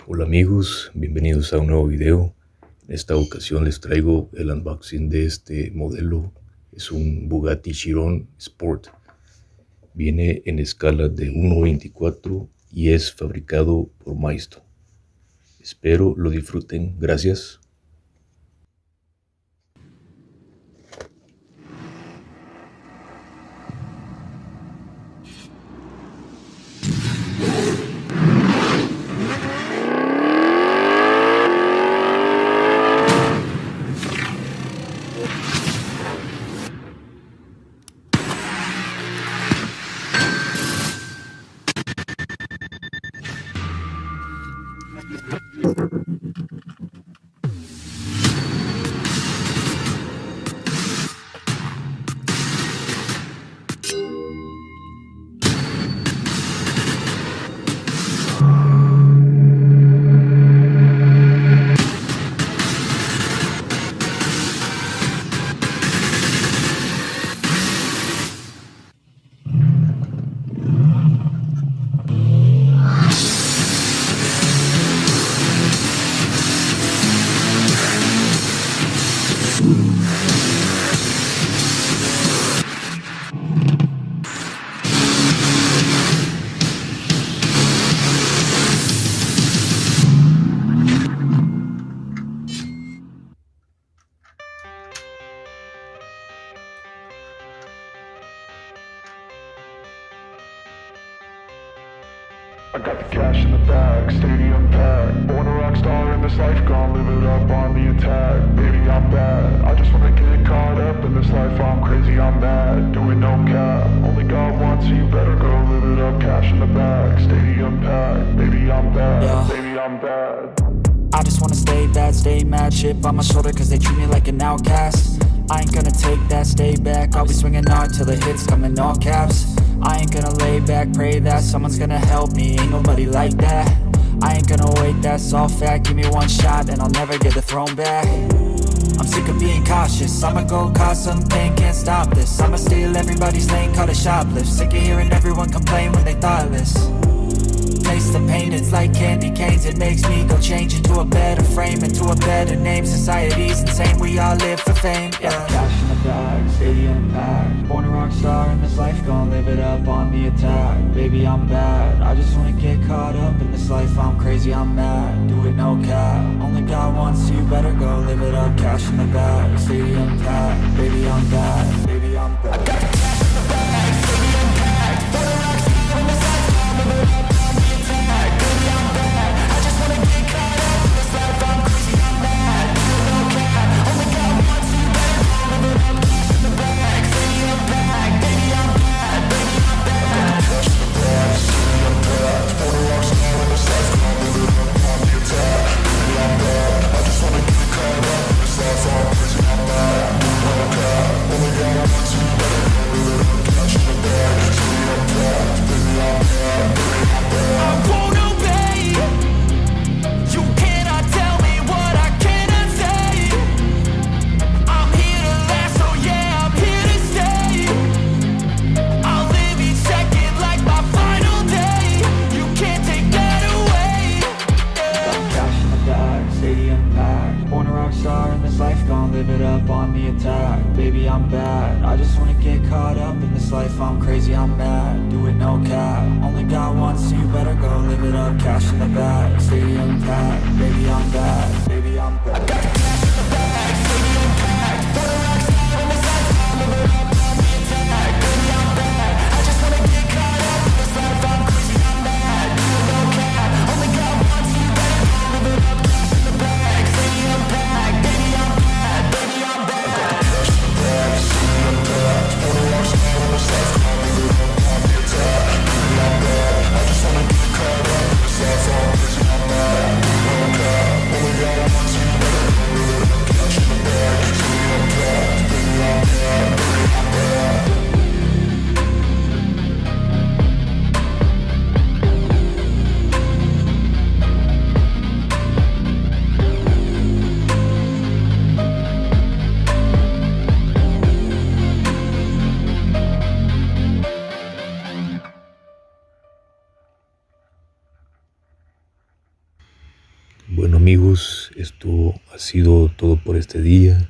Hola amigos, bienvenidos a un nuevo video. En esta ocasión les traigo el unboxing de este modelo. Es un Bugatti Chiron Sport. Viene en escala de 1:24 y es fabricado por Maisto. Espero lo disfruten. Gracias. I got the cash in the bag, stadium packed. Born a rock star in this life, gon' live it up on the attack. Baby, I'm bad, I just wanna get caught up in this life. I'm crazy, I'm mad, doing no cap. Only God wants you, better go live it up. Cash in the bag, stadium packed. Baby, I'm bad, yeah. Baby, I'm bad. I just wanna stay bad, stay mad. Chip on my shoulder cause they treat me like an outcast. I ain't gonna take that, stay back. I'll be swinging hard till the hits come in all caps. I ain't gonna lay back, pray that someone's gonna help me. Ain't nobody like that. I ain't gonna wait, that's all fact. Give me one shot and I'll never get the throne back. I'm sick of being cautious, I'ma go cause some pain, can't stop this. I'ma steal everybody's lane, call it shoplift. Sick of hearing everyone complain when they thoughtless. Taste the pain, it's like candy canes. It makes me go change into a better frame, into a better name. Society's insane, we all live for fame, yeah. Cash in the bag, stadium packed. Born a rock star in this life, gon' live it up on the attack. Baby, I'm bad, I just wanna get caught up in this life. I'm crazy, I'm mad, do it no cap. Only God wants you, better go live it up. Cash in the bag, stadium packed. Baby, I'm bad, baby, I'm bad. I got cash in the bag, stadium packed. Born a rock star in this life, gon' live it up. Baby, I'm bad, I just wanna get caught up in this life. I'm crazy, I'm mad, do it no cap. Only God wants you, better go live it up. Cash in the bag, stadium packed. Baby, I'm bad, baby, I'm bad. I got cash in the bag, stadium packed. Born a rock star in this life, gon' live it up on the attack. Baby, I'm bad, I just wanna get caught up in this life. I'm crazy, I'm mad, do it no cap. Only God wants you, better go live it up. Cash in the bag, stadium packed. Baby, I'm bad, baby, I'm bad. Esto ha sido todo por este día.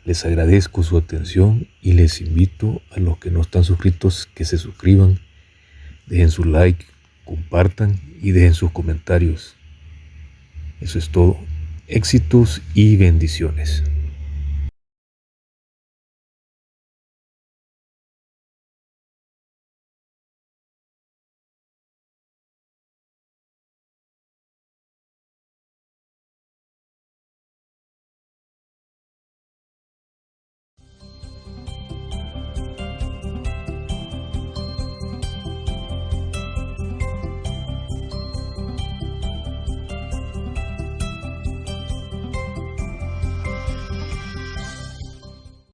Les agradezco su atención y les invito a los que no están suscritos que se suscriban, dejen su like, compartan y dejen sus comentarios. Eso es todo. Éxitos y bendiciones.